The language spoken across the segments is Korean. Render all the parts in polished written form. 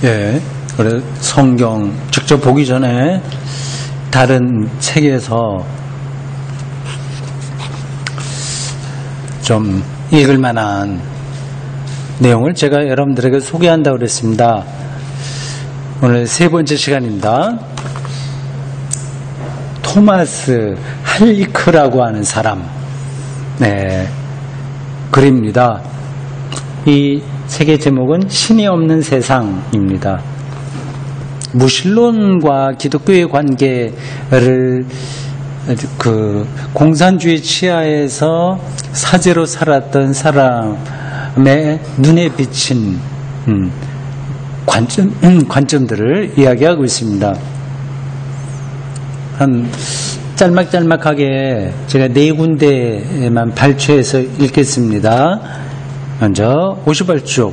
예, 그래 성경 직접 보기 전에 다른 책에서 좀 읽을 만한 내용을 제가 여러분들에게 소개한다고 그랬습니다. 오늘 세 번째 시간입니다. 토마스 할리크라고 하는 사람, 네, 글입니다. 이 책의 제목은 신이 없는 세상입니다. 무신론과 기독교의 관계를 공산주의 치하에서 사제로 살았던 사람의 눈에 비친 관점들을 이야기하고 있습니다. 한 짤막짤막하게 제가 네 군데에만 발췌해서 읽겠습니다. 먼저 58쪽,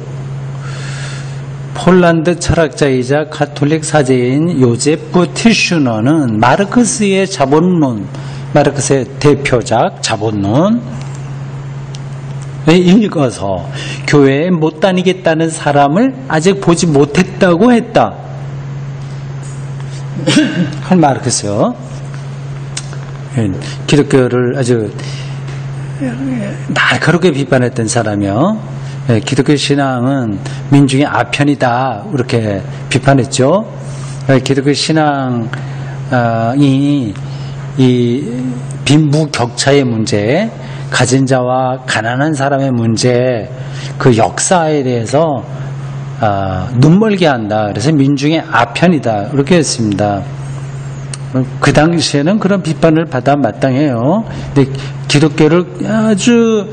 폴란드 철학자이자 가톨릭 사제인 요제프 티슈너는 마르크스의 자본론, 마르크스의 대표작 자본론을 읽어서 교회에 못 다니겠다는 사람을 아직 보지 못했다고 했다. 칼 마르크스요. 기독교를 아주 날카롭게 비판했던 사람이요. 기독교 신앙은 민중의 아편이다, 이렇게 비판했죠. 기독교 신앙이 이 빈부격차의 문제, 가진 자와 가난한 사람의 문제, 그 역사에 대해서 눈멀게 한다. 그래서 민중의 아편이다, 이렇게 했습니다. 그 당시에는 그런 비판을 받아 마땅해요. 근데 기독교를 아주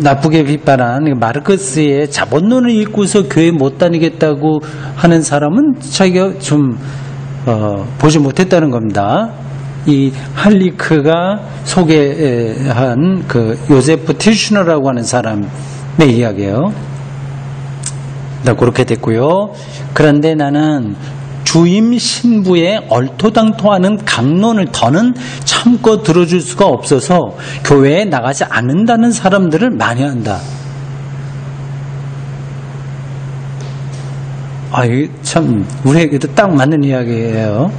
나쁘게 비판한 마르크스의 자본론을 읽고서 교회 못 다니겠다고 하는 사람은 자기가 좀 보지 못했다는 겁니다. 이 할리크가 소개한 그 요제프 티슈너라고 하는 사람의 이야기예요. 그렇게 됐고요. 그런데 나는 주임 신부의 얼토당토하는 강론을 더는 참고 들어줄 수가 없어서 교회에 나가지 않는다는 사람들을 만회한다. 이게 참 우리에게도 딱 맞는 이야기예요.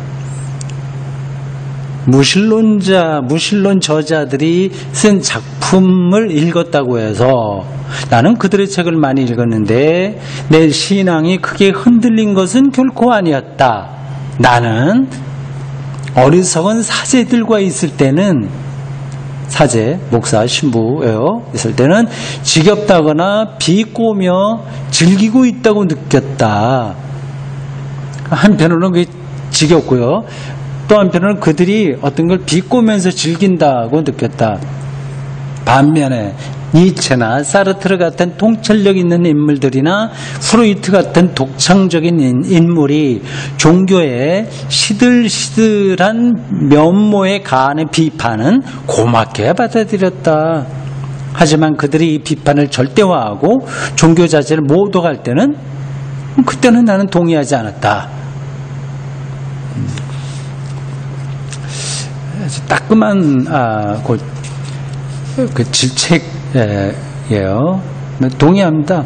무신론 저자들이 쓴 작품을 읽었다고 해서 나는 그들의 책을 많이 읽었는데 내 신앙이 크게 흔들린 것은 결코 아니었다. 나는 어리석은 사제들과 있을 때는, 사제, 목사, 신부예요. 있을 때는 지겹다거나 비꼬며 즐기고 있다고 느꼈다. 한편으로는 그게 지겹고요. 또 한편으로는 그들이 어떤 걸 비꼬면서 즐긴다고 느꼈다. 반면에 니체나 사르트르 같은 통찰력 있는 인물들이나 프로이트 같은 독창적인 인물이 종교의 시들시들한 면모에 가하는 비판은 고맙게 받아들였다. 하지만 그들이 이 비판을 절대화하고 종교 자체를 모독할 때는, 그때는 나는 동의하지 않았다. 따끔한 그 질책이에요. 동의합니다.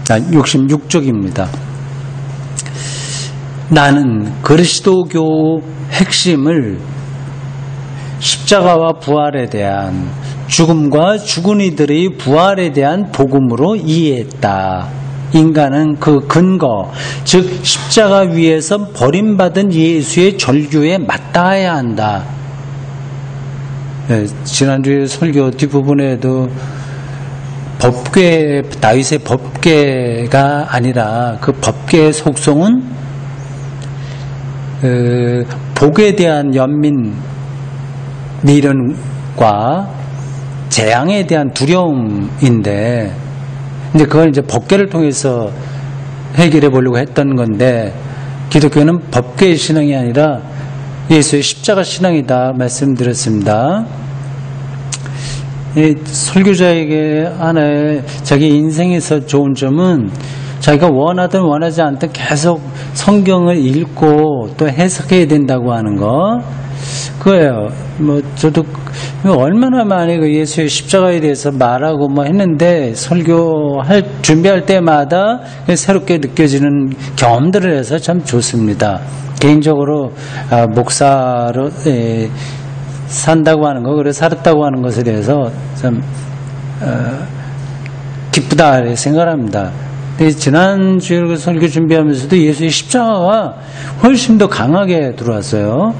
66쪽입니다. 나는 그리스도교 핵심을 십자가와 부활에 대한, 죽음과 죽은 이들의 부활에 대한 복음으로 이해했다. 인간은 그 근거, 즉 십자가 위에서 버림받은 예수의 절규에 맞닿아야 한다. 지난주에 설교 뒷부분에도 법궤, 다윗의 법궤가 아니라 그 법궤의 속성은 복에 대한 연민, 미련과 재앙에 대한 두려움인데, 근데 그걸 이제 법궤를 통해서 해결해 보려고 했던 건데, 기독교는 법궤의 신앙이 아니라 예수의 십자가 신앙이다 말씀드렸습니다. 이 설교자에게 하나의 자기 인생에서 좋은 점은 자기가 원하든 원하지 않든 계속 성경을 읽고 또 해석해야 된다고 하는 거, 그거예요. 저도 얼마나 많이 그 예수의 십자가에 대해서 말하고 뭐 했는데 준비할 때마다 새롭게 느껴지는 경험들을 해서 참 좋습니다. 개인적으로 목사로 산다고 하는 거, 그래 살았다고 하는 것에 대해서 참 기쁘다 이렇게 생각합니다. 지난주에 설교 준비하면서도 예수의 십자가가 훨씬 더 강하게 들어왔어요.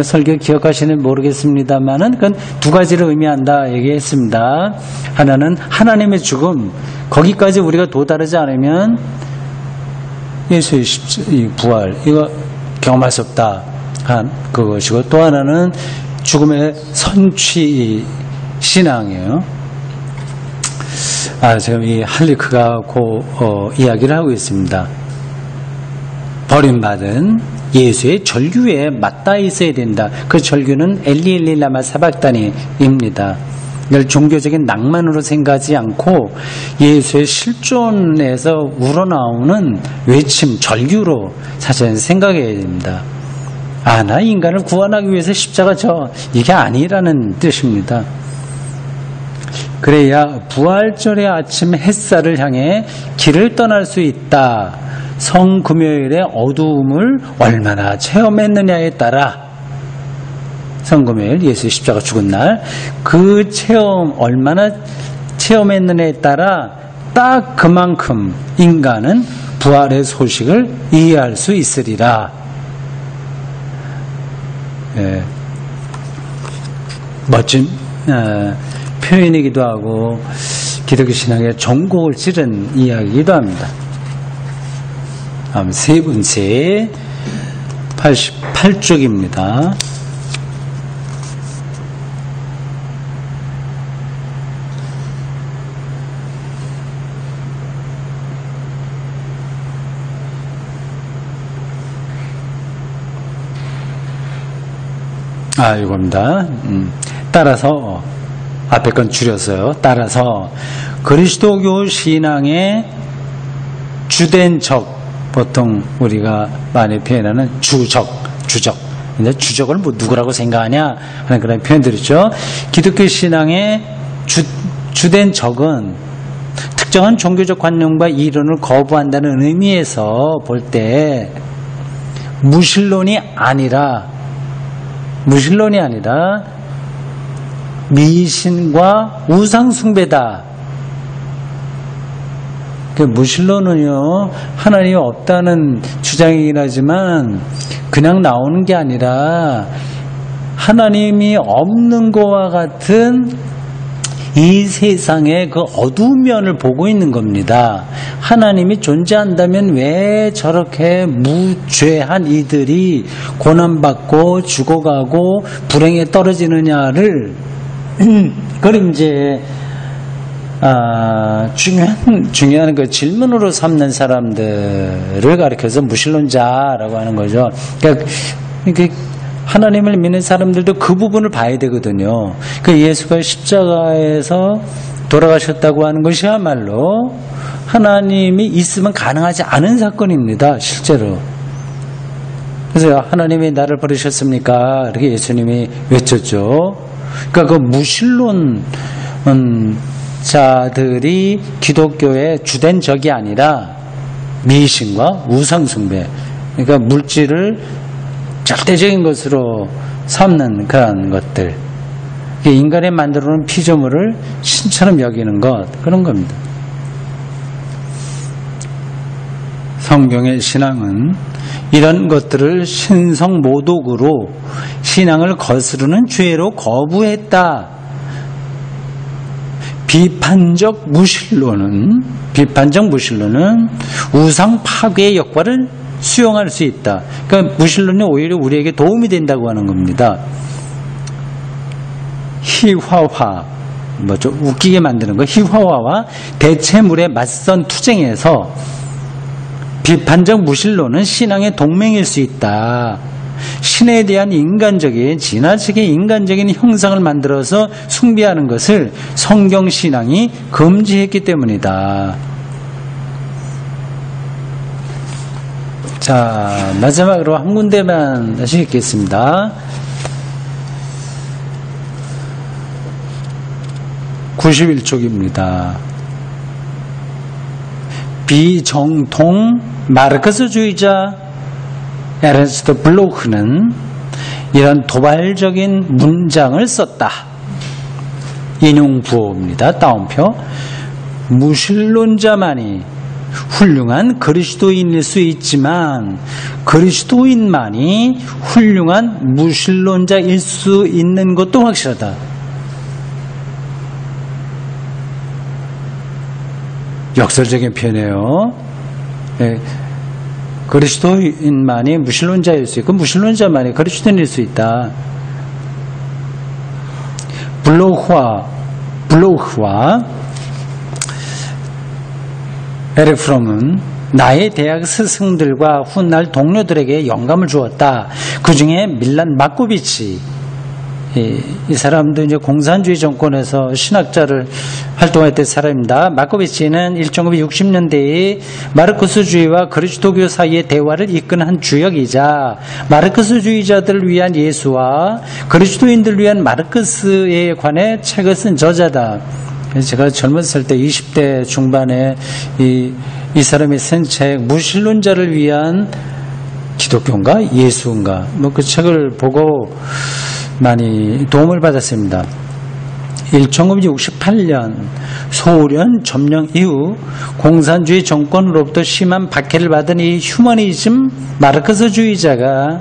설교 기억하시는 모르겠습니다만은 그건 두 가지를 의미한다 얘기했습니다. 하나는 하나님의 죽음, 거기까지 우리가 도달하지 않으면 예수의 부활 이거 경험할 수 없다 한 그것이고, 또 하나는 죽음의 선취 신앙이에요. 지금 이 할리크가 이야기를 하고 있습니다. 버림받은 예수의 절규에 맞닿아 있어야 된다. 그 절규는 엘리 라마 사박다니입니다. 이걸 종교적인 낭만으로 생각하지 않고 예수의 실존에서 우러나오는 외침, 절규로 사실 생각해야 됩니다. 나 인간을 구원하기 위해서 십자가 이게 아니라는 뜻입니다. 그래야 부활절의 아침 햇살을 향해 길을 떠날 수 있다. 성금요일의 어두움을 얼마나 체험했느냐에 따라, 성금요일 예수의 십자가 죽은 날 그 체험 얼마나 체험했느냐에 따라 딱 그만큼 인간은 부활의 소식을 이해할 수 있으리라. 멋진 표현이기도 하고 기독교 신앙의 전곡을 찌른 이야기이기도 합니다. 다음 세 번째 88쪽입니다. 이겁니다. 따라서 앞에 건 줄였어요. 따라서 그리스도교 신앙의 주된 적, 보통 우리가 많이 표현하는 주적. 근데 주적을 누구라고 생각하냐 하는 그런 표현들이죠. 기독교 신앙의 주된 적은 특정한 종교적 관념과 이론을 거부한다는 의미에서 볼 때 무신론이 아니라 미신과 우상숭배다. 무신론은요, 하나님이 없다는 주장이긴 하지만 그냥 나오는 게 아니라 하나님이 없는 것과 같은 이 세상의 그 어두운 면을 보고 있는 겁니다. 하나님이 존재한다면 왜 저렇게 무죄한 이들이 고난받고 죽어가고 불행에 떨어지느냐를 그걸 이제 중요한 그 질문으로 삼는 사람들을 가리켜서 무신론자라고 하는 거죠. 그러니까 하나님을 믿는 사람들도 그 부분을 봐야 되거든요. 그 예수가 십자가에서 돌아가셨다고 하는 것이야말로 하나님이 있으면 가능하지 않은 사건입니다. 실제로. 그래서 하나님이 나를 버리셨습니까? 이렇게 예수님이 외쳤죠. 그러니까 그 무신론 자들이 기독교의 주된 적이 아니라 미신과 우상숭배, 그러니까 물질을 절대적인 것으로 삼는 그런 것들, 인간이 만들어놓은 피조물을 신처럼 여기는 것, 그런 겁니다. 성경의 신앙은 이런 것들을 신성모독으로 신앙을 거스르는 죄로 거부했다. 비판적 무신론은 우상 파괴의 역할을 수용할 수 있다. 그러니까 무신론이 오히려 우리에게 도움이 된다고 하는 겁니다. 희화화, 좀 웃기게 만드는 거, 희화화와 대체물의 맞선 투쟁에서 비판적 무신론은 신앙의 동맹일 수 있다. 신에 대한 지나치게 인간적인 형상을 만들어서 숭배하는 것을 성경 신앙이 금지했기 때문이다. 자, 마지막으로 한 군데만 다시 읽겠습니다. 91쪽입니다. 비정통 마르크스주의자 에르스트 블로흐는 이런 도발적인 문장을 썼다. 인용 부호입니다. 따옴표. 무신론자만이 훌륭한 그리스도인일 수 있지만 그리스도인만이 훌륭한 무신론자일 수 있는 것도 확실하다. 역설적인 표현이에요. 네. 그리스도인만이 무신론자일 수 있고 무신론자만이 그리스도인일 수 있다. 블로흐와 에릭 프롬은 나의 대학 스승들과 훗날 동료들에게 영감을 주었다. 그 중에 밀란 마코비치, 이 사람도 이제 공산주의 정권에서 신학자를 활동했던 사람입니다. 마코비치는 1960년대에 마르크스주의와 그리스도교 사이의 대화를 이끈 한 주역이자 마르크스주의자들을 위한 예수와 그리스도인들을 위한 마르크스에 관해 책을 쓴 저자다. 제가 젊었을 때 20대 중반에 이 사람이 쓴 책 무신론자를 위한 기독교인가 예수인가 뭐 그 책을 보고 많이 도움을 받았습니다. 1968년 소련 점령 이후 공산주의 정권으로부터 심한 박해를 받은 이 휴머니즘 마르크스주의자가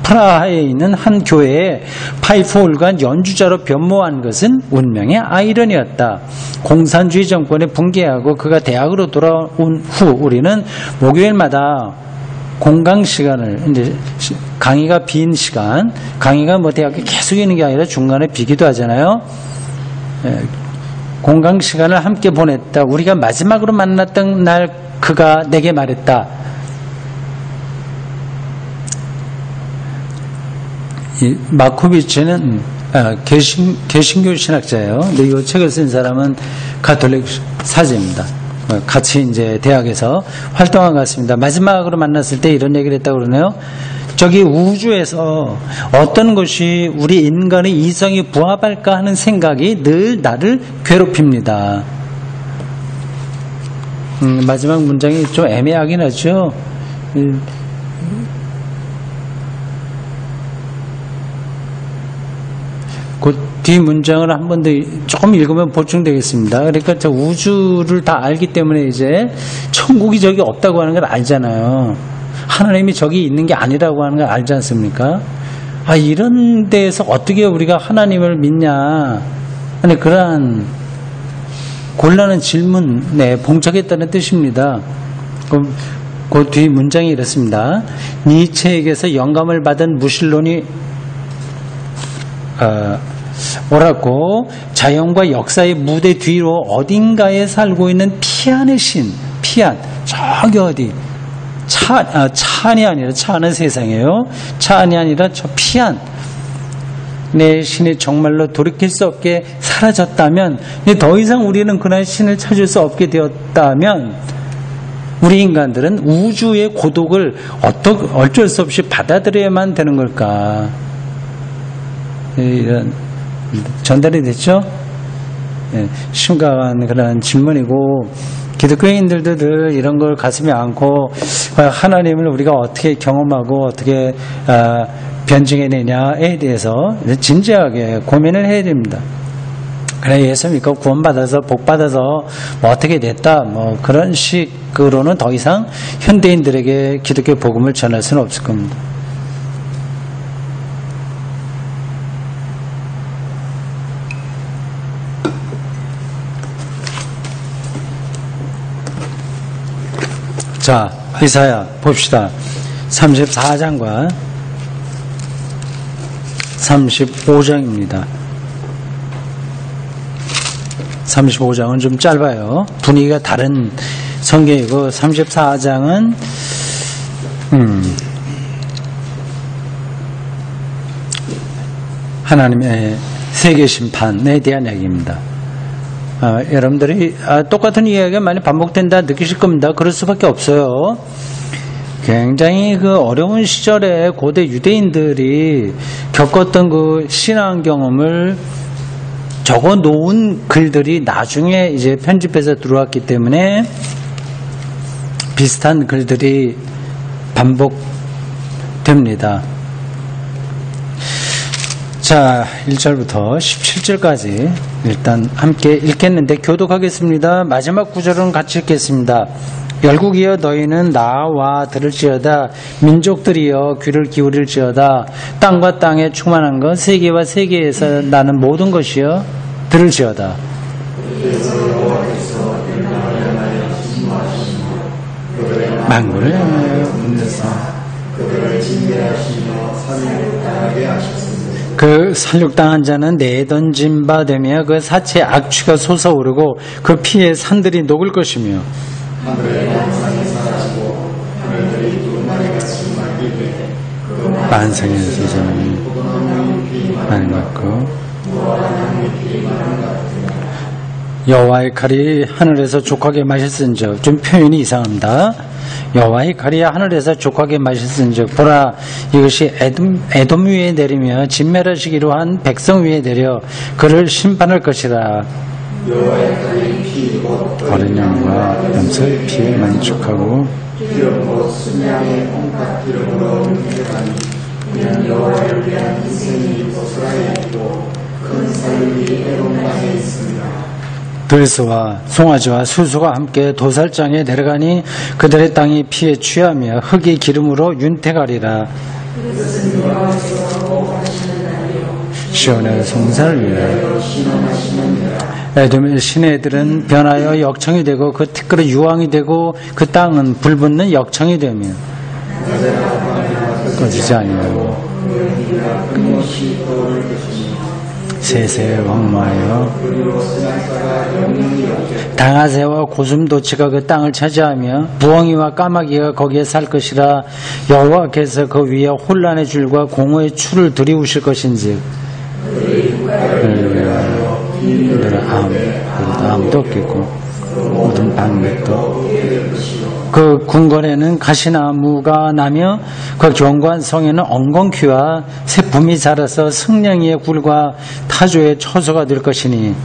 프라하에 있는 한 교회에 파이프 올간 연주자로 변모한 것은 운명의 아이러니였다. 공산주의 정권이 붕괴하고 그가 대학으로 돌아온 후 우리는 목요일마다 공강 시간을 이제 강의가 빈 시간, 강의가 뭐 대학에 계속 있는 게 아니라 중간에 비기도 하잖아요. 공강 시간을 함께 보냈다. 우리가 마지막으로 만났던 날 그가 내게 말했다. 이 마코비치는 개신교 신학자예요. 근데 이 책을 쓴 사람은 가톨릭 사제입니다. 같이 이제 대학에서 활동한 것 같습니다. 마지막으로 만났을 때 이런 얘기를 했다고 그러네요. 저기 우주에서 어떤 것이 우리 인간의 이성이 부합할까 하는 생각이 늘 나를 괴롭힙니다. 마지막 문장이 좀 애매하긴 하죠. 그 뒤 문장을 한 번 더 조금 읽으면 보충되겠습니다. 그러니까 저 우주를 다 알기 때문에 이제 천국이 저기 없다고 하는 걸 알잖아요. 하나님이 저기 있는 게 아니라고 하는 걸 알지 않습니까? 아, 이런 데에서 어떻게 우리가 하나님을 믿냐 하는 그러한 곤란한 질문에 봉착했다는 뜻입니다. 그 뒤 문장이 이렇습니다. 니체에게서 영감을 받은 무신론이 옳았고 자연과 역사의 무대 뒤로 어딘가에 살고 있는 피안의 신, 피안 저기 어디 차안이 아니라 차안은 세상이에요. 차안이 아니라 저 피안 내 신이 정말로 돌이킬 수 없게 사라졌다면 더 이상 우리는 그날 신을 찾을 수 없게 되었다면 우리 인간들은 우주의 고독을 어쩔 수 없이 받아들여야만 되는 걸까? 이런 전달이 됐죠? 심각한 그런 질문이고 기독교인들도 늘 이런 걸 가슴에 안고 하나님을 우리가 어떻게 경험하고 어떻게 변증해내냐에 대해서 진지하게 고민을 해야 됩니다. 그래 예수 믿고 구원받아서 복받아서 뭐 어떻게 됐다 뭐 그런 식으로는 더 이상 현대인들에게 기독교 복음을 전할 수는 없을 겁니다. 자, 이사야 봅시다. 34장과 35장입니다. 35장은 좀 짧아요. 분위기가 다른 성경이고 34장은 하나님의 세계 심판에 대한 얘기입니다. 여러분들이 똑같은 이야기가 많이 반복된다 느끼실 겁니다. 그럴 수밖에 없어요. 굉장히 그 어려운 시절에 고대 유대인들이 겪었던 그 신앙 경험을 적어 놓은 글들이 나중에 이제 편집해서 들어왔기 때문에 비슷한 글들이 반복됩니다. 자, 1절부터 17절까지 일단 함께 읽겠는데 교독하겠습니다. 마지막 구절은 같이 읽겠습니다. 열국이여 너희는 나와 들을지어다. 민족들이여 귀를 기울일지어다. 땅과 땅에 충만한 것 세계와 세계에서 나는 모든 것이여 들을지어다. 만군을 흔드사 그 살육당한 자는 내던진 바 되며 그 사체의 악취가 솟아오르고 그 피에 산들이 녹을 것이며 만성에서 저는 많이 받고 여호와의 칼이 하늘에서 족하게 마셨은즉 좀 표현이 이상합니다. 여호와의 칼이 하늘에서 족하게 마셨은즉 보라 이것이 에돔 위에 내리며 진멸하시기로 한 백성 위에 내려 그를 심판할 것이라. 여호와의 칼이 피 어린 양과 염소의 피에 만족하고 기름 곧 순양의 온갖 기름으로 뭉개가니 그냥 여호와를 위한 희생이 보스라에 있고 큰 살육이 에돔 땅에 있습니다. 들소와 송아지와 수수가 함께 도살장에 내려가니 그들의 땅이 피에 취하며 흙이 기름으로 윤택하리라. 시온의 송사를 위하여 에돔의 시내들은 변하여 역청이 되고 그 티끌은 유황이 되고 그 땅은 불붙는 역청이 되며 꺼지지 아니하고 세세 왕마하여 당아새와 고슴도치가 그 땅을 차지하며 부엉이와 까마귀가 거기에 살 것이라. 여호와께서 그 위에 혼란의 줄과 공허의 추를 들이우실 것인지 아무도 없겠고 모든 방백도 그 궁궐에는 가시나무가 나며 그 견고한 성에는 엉겅퀴와 새품이 자라서 승냥이의 굴과 타조의 처소가 될 것이니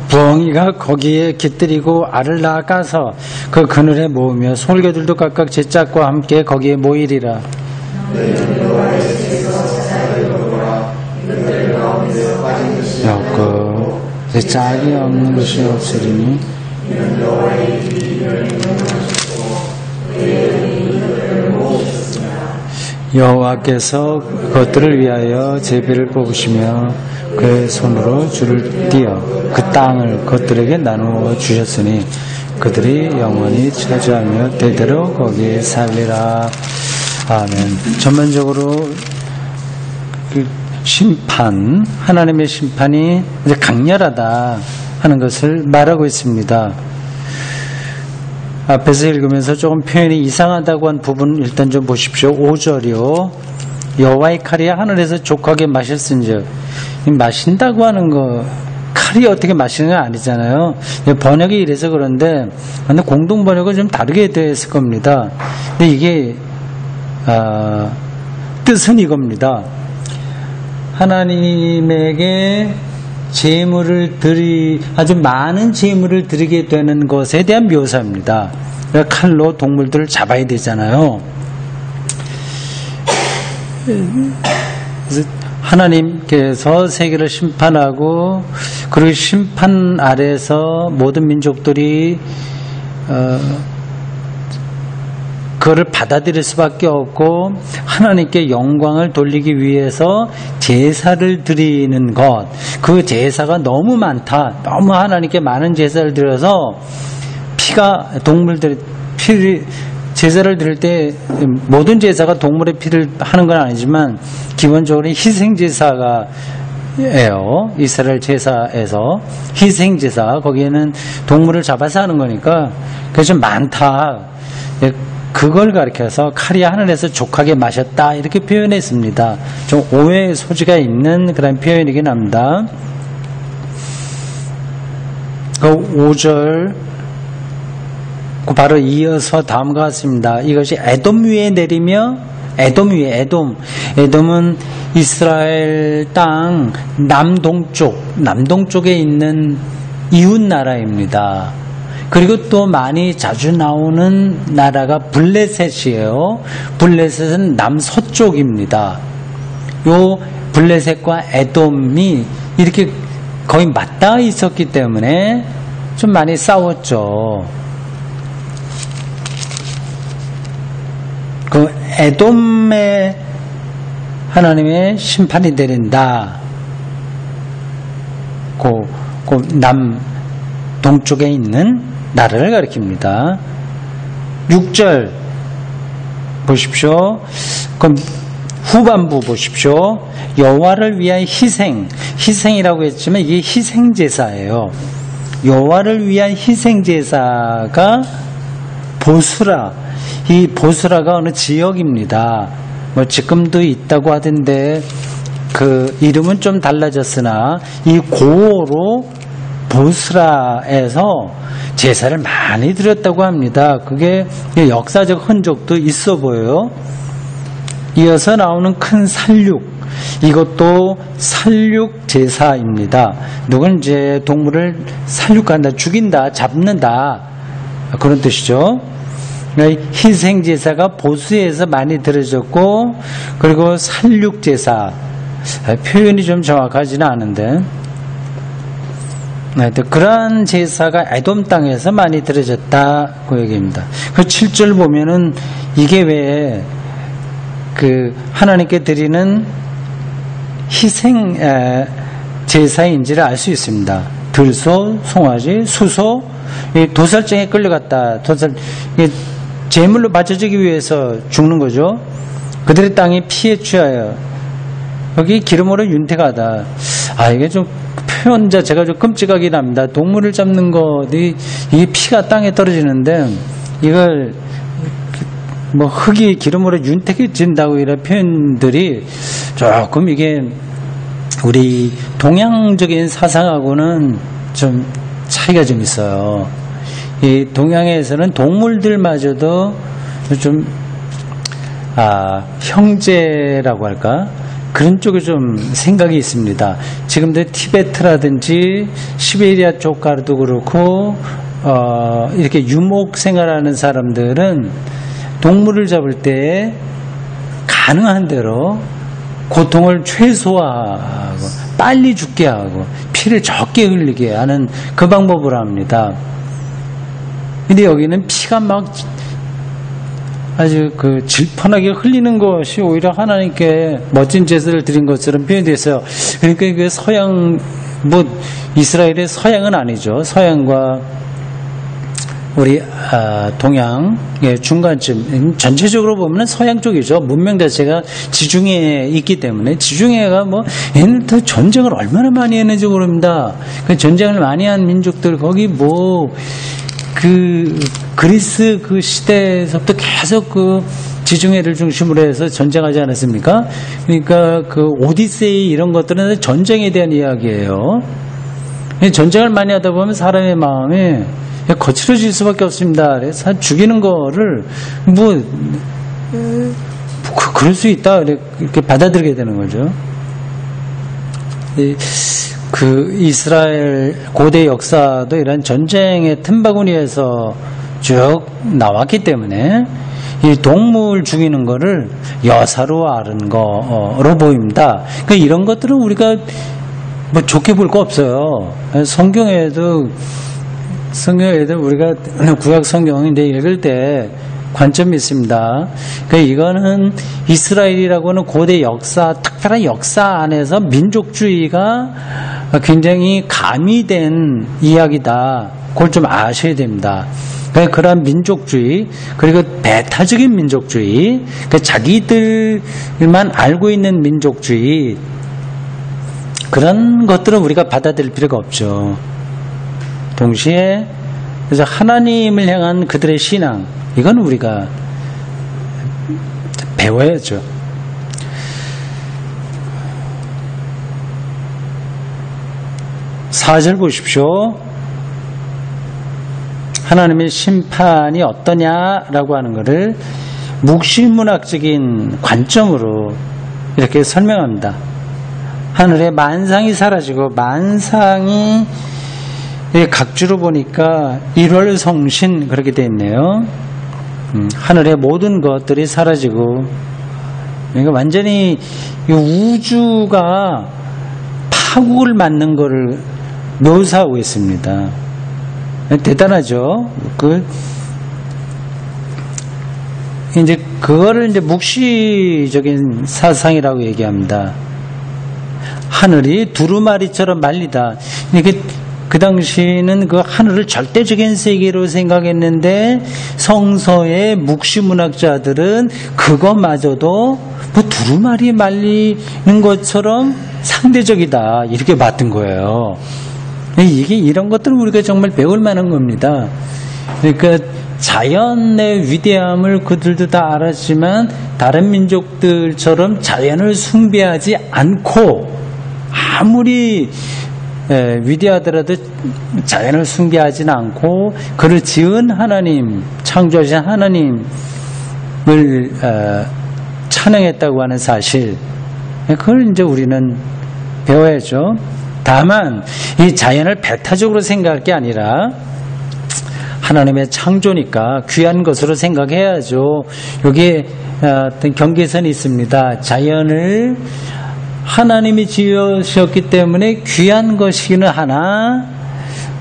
부엉이가 거기에 깃들이고 알을 낳아서 그 그늘에 모으며 솔개들도 각각 제 짝과 함께 거기에 모이리라. 없고 제 짝이 없는 것이 없으리니 여호와께서 그것들을 위하여 제비를 뽑으시며 그의 손으로 줄을 띄어 그 땅을 그것들에게 나누어 주셨으니 그들이 영원히 차지하며 대대로 거기에 살리라. 아멘. 전반적으로 그 심판, 하나님의 심판이 이제 강렬하다 하는 것을 말하고 있습니다. 앞에서 읽으면서 조금 표현이 이상하다고 한 부분 일단 좀 보십시오. 5절이요. 여호와의 칼이 하늘에서 족하게 마셨은즉, 마신다고 하는 거 칼이 어떻게 마시는 건 아니잖아요. 번역이 이래서 그런데 근데 공동 번역은 좀 다르게 됐을 겁니다. 근데 이게 뜻은 이겁니다. 하나님에게 아주 많은 제물을 드리게 되는 것에 대한 묘사입니다. 칼로 동물들을 잡아야 되잖아요. 그래서 하나님께서 세계를 심판하고 그리고 심판 아래서 모든 민족들이 그거를 받아들일 수밖에 없고 하나님께 영광을 돌리기 위해서 제사를 드리는 것, 그 제사가 너무 많다. 너무 하나님께 많은 제사를 드려서 동물들의 피를 제사를 드릴 때 모든 제사가 동물의 피를 하는 건 아니지만 기본적으로 희생제사가 예요. 이스라엘 제사에서 희생제사, 거기에는 동물을 잡아서 하는 거니까 그게 좀 많다. 그걸 가리켜서 칼이 하늘에서 족하게 마셨다 이렇게 표현했습니다. 좀 오해의 소지가 있는 그런 표현이긴 합니다. 그 5절 바로 이어서 다음과 같습니다. 이것이 에돔 위에 내리며 에돔은 이스라엘 땅 남동쪽에 있는 이웃 나라입니다. 그리고 또 많이 자주 나오는 나라가 블레셋이에요. 블레셋은 남서쪽입니다. 요 블레셋과 에돔이 이렇게 거의 맞닿아 있었기 때문에 좀 많이 싸웠죠. 그 에돔에 하나님의 심판이 내린다. 그 남동쪽에 있는 나라를 가리킵니다. 6절 보십시오. 그럼 후반부 보십시오. 여호와를 위한 희생이라고 했지만 이게 희생제사예요. 여호와를 위한 희생제사가 보스라. 이 보스라가 어느 지역입니다. 뭐 지금도 있다고 하던데 그 이름은 좀 달라졌으나 이 고어로 보스라에서 제사를 많이 드렸다고 합니다. 그게 역사적 흔적도 있어 보여요. 이어서 나오는 큰 살육, 이것도 살육 제사입니다. 누군 이제 동물을 살육한다, 죽인다, 잡는다, 그런 뜻이죠. 희생 제사가 보수에서 많이 들어졌고, 그리고 살육 제사, 표현이 좀 정확하지는 않은데, 그러한 제사가 에돔 땅에서 많이 들어졌다, 그 얘기입니다. 그 7절 보면은 이게 왜 그 하나님께 드리는 희생 제사인지를 알 수 있습니다. 들소, 송아지, 수소, 도살장에 끌려갔다. 제물로 바쳐지기 위해서 죽는 거죠. 그들의 땅이 피에 취하여 여기 기름으로 윤택하다. 이게 좀 표현 자체가 좀 끔찍하긴 합니다. 동물을 잡는 것이 이게 피가 땅에 떨어지는데 이걸 뭐 흙이 기름으로 윤택해진다고 이런 표현들이 조금 이게 우리 동양적인 사상하고는 좀 차이가 좀 있어요. 이 동양에서는 동물들마저도 좀 형제라고 할까? 그런 쪽에 좀 생각이 있습니다. 지금도 티베트라든지 시베리아 쪽 가도 그렇고 이렇게 유목 생활하는 사람들은 동물을 잡을 때 가능한 대로 고통을 최소화하고 빨리 죽게 하고 피를 적게 흘리게 하는 그 방법을 합니다. 근데 여기는 피가 막 아주 그 질펀하게 흘리는 것이 오히려 하나님께 멋진 제사를 드린 것처럼 표현됐어요. 그러니까 그 서양, 뭐 이스라엘의 서양은 아니죠. 서양과 우리 동양의 중간쯤, 전체적으로 보면 서양 쪽이죠. 문명 자체가 지중해에 있기 때문에, 지중해가 뭐 얘네들 전쟁을 얼마나 많이 했는지 모릅니다. 그 전쟁을 많이 한 민족들, 거기 뭐 그 그리스 그 시대에서부터 계속 그 지중해를 중심으로 해서 전쟁하지 않았습니까? 그러니까 그 오디세이 이런 것들은 전쟁에 대한 이야기예요. 전쟁을 많이 하다 보면 사람의 마음이 거칠어질 수밖에 없습니다. 그래서 죽이는 거를 그럴 수 있다 이렇게 받아들이게 되는 거죠. 그 이스라엘 고대 역사도 이런 전쟁의 틈바구니에서 쭉 나왔기 때문에 이 동물 죽이는 거를 여사로 아는 거로 보입니다. 그러니까 이런 것들은 우리가 뭐 좋게 볼 거 없어요. 성경에도 우리가 구약 성경인데 읽을 때 관점이 있습니다. 그러니까 이거는 이스라엘이라고는 고대 역사, 특별한 역사 안에서 민족주의가 굉장히 가미된 이야기다. 그걸 좀 아셔야 됩니다. 그러니까 그러한 민족주의, 그리고 배타적인 민족주의, 그러니까 자기들만 알고 있는 민족주의, 그런 것들은 우리가 받아들일 필요가 없죠. 동시에 그래서 하나님을 향한 그들의 신앙, 이건 우리가 배워야죠. (4절) 보십시오. 하나님의 심판이 어떠냐라고 하는 것을 묵시문학적인 관점으로 이렇게 설명합니다. 하늘에 만상이 사라지고 만상이 각주로 보니까 1월 성신 그렇게 되어 있네요. 하늘의 모든 것들이 사라지고 그러니까 완전히 이 우주가 파국을 맞는 것을 묘사하고 있습니다. 대단하죠. 이제 그거를 이제 묵시적인 사상이라고 얘기합니다. 하늘이 두루마리처럼 말리다. 이게 그 당시에는 그 하늘을 절대적인 세계로 생각했는데 성서의 묵시문학자들은 그것마저도 뭐 두루마리 말리는 것처럼 상대적이다 이렇게 봤던 거예요. 이게 이런 것들은 우리가 정말 배울 만한 겁니다. 그러니까 자연의 위대함을 그들도 다 알았지만 다른 민족들처럼 자연을 숭배하지 않고 아무리 위대하더라도 자연을 숭배하지는 않고 그를 지은 하나님, 창조하신 하나님을 찬양했다고 하는 사실, 그걸 이제 우리는 배워야죠. 다만 이 자연을 배타적으로 생각할 게 아니라 하나님의 창조니까 귀한 것으로 생각해야죠. 여기에 어떤 경계선이 있습니다. 자연을 하나님이 지으셨기 때문에 귀한 것이기는 하나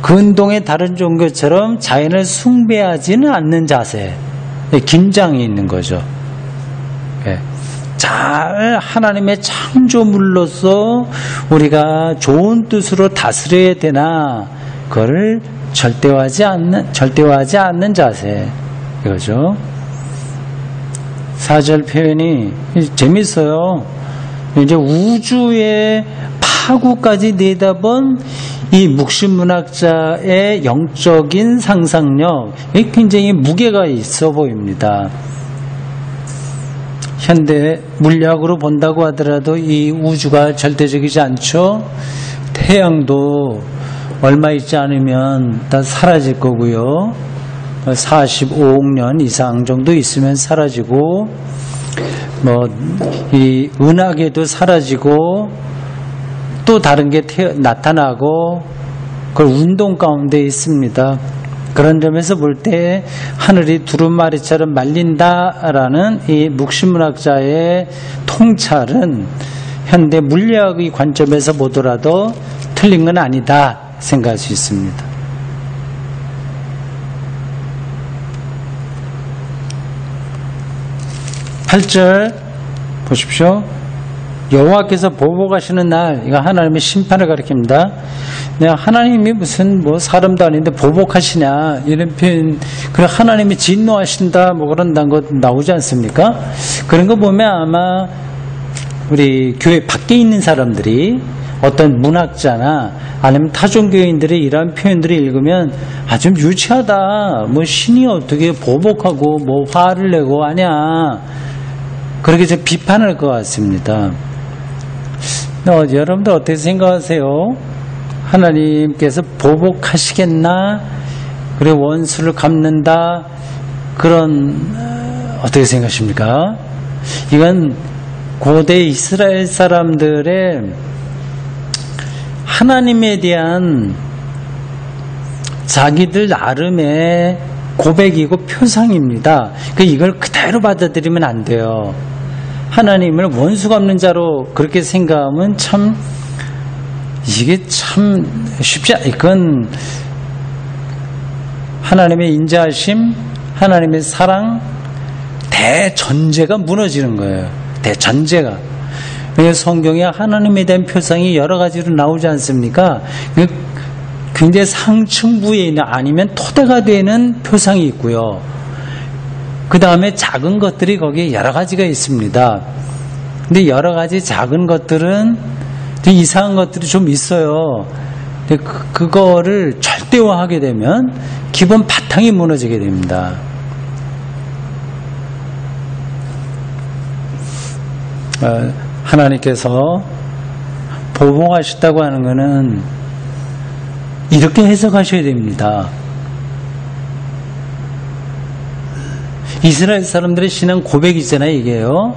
근동의 다른 종교처럼 자연을 숭배하지는 않는 자세, 긴장이 있는 거죠. 잘 하나님의 창조물로서 우리가 좋은 뜻으로 다스려야 되나 그걸 절대화하지 않는 자세, 이거죠. 4절 표현이 재밌어요. 이제 우주의 파국까지 내다본 이 묵시문학자의 영적인 상상력이 굉장히 무게가 있어 보입니다. 현대 물리학으로 본다고 하더라도 이 우주가 절대적이지 않죠. 태양도 얼마 있지 않으면 다 사라질 거고요. 45억 년 이상 정도 있으면 사라지고 이 은하계도 사라지고 또 다른 게 나타나고 그걸 운동 가운데 있습니다. 그런 점에서 볼 때 하늘이 두루마리처럼 말린다라는 이 묵시문학자의 통찰은 현대 물리학의 관점에서 보더라도 틀린 건 아니다 생각할 수 있습니다. 8절 보십시오. 여호와께서 보복하시는 날, 이거 하나님의 심판을 가리킵니다. 하나님이 무슨 사람도 아닌데 보복하시냐 이런 표현, 그래 하나님이 진노하신다 그런다는 거 나오지 않습니까? 그런 거 보면 아마 우리 교회 밖에 있는 사람들이 어떤 문학자나 아니면 타종교인들이 이러한 표현들을 읽으면 좀 유치하다, 신이 어떻게 보복하고 화를 내고 하냐, 그렇게 좀 비판할 것 같습니다. 여러분들 어떻게 생각하세요? 하나님께서 보복하시겠나? 그래 원수를 갚는다? 그런 어떻게 생각하십니까? 이건 고대 이스라엘 사람들의 하나님에 대한 자기들 나름의 고백이고 표상입니다. 이걸 그대로 받아들이면 안 돼요. 하나님을 원수 갚는 자로 그렇게 생각하면 이게 참 쉽지 않아요. 이건 하나님의 인자하심, 하나님의 사랑, 대전제가 무너지는 거예요. 대전제가. 성경에 하나님에 대한 표상이 여러 가지로 나오지 않습니까? 굉장히 상층부에 있는, 아니면 토대가 되는 표상이 있고요. 그 다음에 작은 것들이 거기에 여러 가지가 있습니다. 근데 여러 가지 작은 것들은 이상한 것들이 좀 있어요. 근데 그거를 절대화하게 되면 기본 바탕이 무너지게 됩니다. 하나님께서 보복하셨다고 하는 것은 이렇게 해석하셔야 됩니다. 이스라엘 사람들의 신앙 고백이잖아요, 이게요.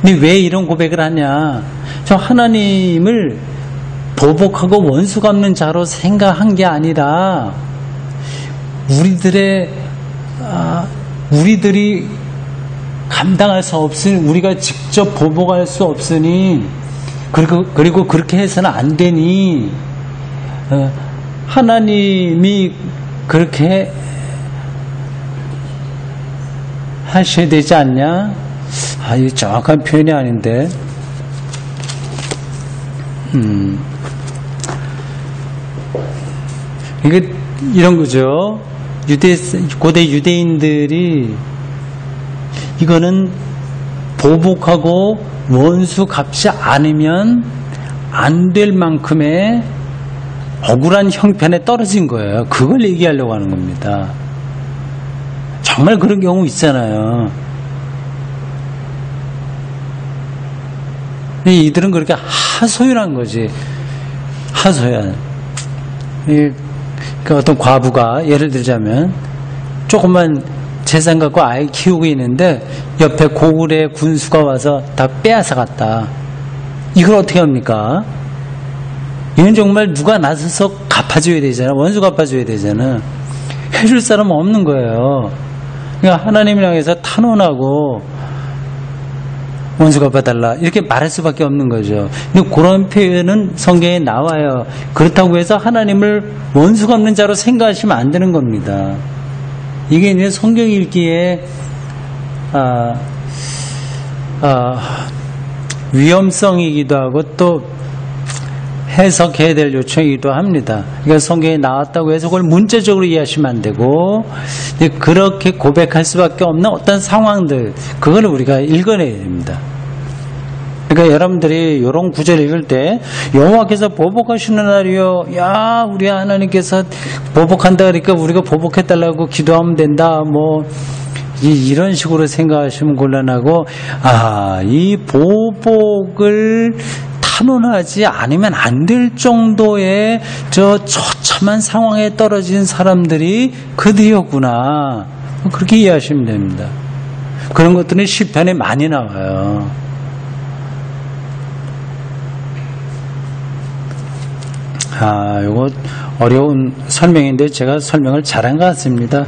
근데 왜 이런 고백을 하냐? 저 하나님을 보복하고 원수 갚는 자로 생각한 게 아니라 우리들이 감당할 수 없으니, 우리가 직접 보복할 수 없으니, 그리고 그렇게 해서는 안 되니, 하나님이 그렇게 하셔야 되지 않냐? 이 정확한 표현이 아닌데. 이게 이런 거죠. 고대 유대인들이 이거는 보복하고 원수 갚지 않으면 안 될 만큼의 억울한 형편에 떨어진 거예요. 그걸 얘기하려고 하는 겁니다. 정말 그런 경우 있잖아요. 이들은 그렇게 하소연한 거지. 하소연. 그 어떤 과부가 예를 들자면 조그만 재산 갖고 아이 키우고 있는데 옆에 고을의 군수가 와서 다 빼앗아 갔다. 이걸 어떻게 합니까? 이건 정말 누가 나서서 갚아줘야 되잖아. 원수 갚아줘야 되잖아. 해줄 사람은 없는 거예요. 그러니까 하나님을 향해서 탄원하고 원수 갚아달라 이렇게 말할 수밖에 없는 거죠. 근데 그런 표현은 성경에 나와요. 그렇다고 해서 하나님을 원수 갚는 자로 생각하시면 안 되는 겁니다. 이게 이제 성경 읽기에 위험성이기도 하고 또 해석해야 될 요청이기도 합니다. 그러니까 성경에 나왔다고 해서 그걸 문자적으로 이해하시면 안 되고 그렇게 고백할 수밖에 없는 어떤 상황들, 그걸 우리가 읽어내야 됩니다. 그러니까 여러분들이 이런 구절 읽을 때 여호와께서 보복하시는 날이요, 야 우리 하나님께서 보복한다 그러니까 우리가 보복해달라고 기도하면 된다, 뭐 이런 식으로 생각하시면 곤란하고, 이 보복을 탄원하지 않으면 안 될 정도의 저 처참한 상황에 떨어진 사람들이 그들이었구나, 그렇게 이해하시면 됩니다. 그런 것들은 시편에 많이 나와요. 이거 어려운 설명인데 제가 설명을 잘한 것 같습니다.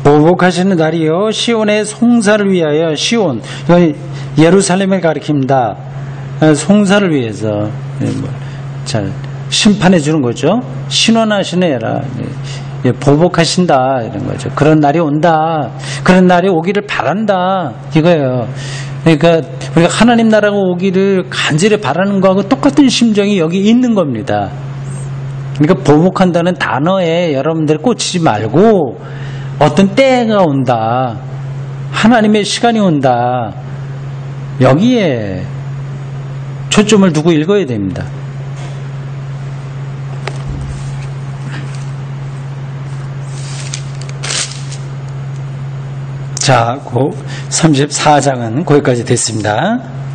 보복하시는 날이요, 시온의 송사를 위하여. 시온, 이건 예루살렘을 가리킵니다. 송사를 위해서 잘 심판해 주는 거죠. 신원하시는 에라, 보복하신다 이런 거죠. 그런 날이 온다, 그런 날이 오기를 바란다 이거예요. 그러니까 우리가 하나님 나라가 오기를 간절히 바라는 거하고 똑같은 심정이 여기 있는 겁니다. 그러니까 보복한다는 단어에 여러분들 꽂히지 말고 어떤 때가 온다, 하나님의 시간이 온다, 여기에 초점을 두고 읽어야 됩니다. 자, 34장은 거기까지 됐습니다.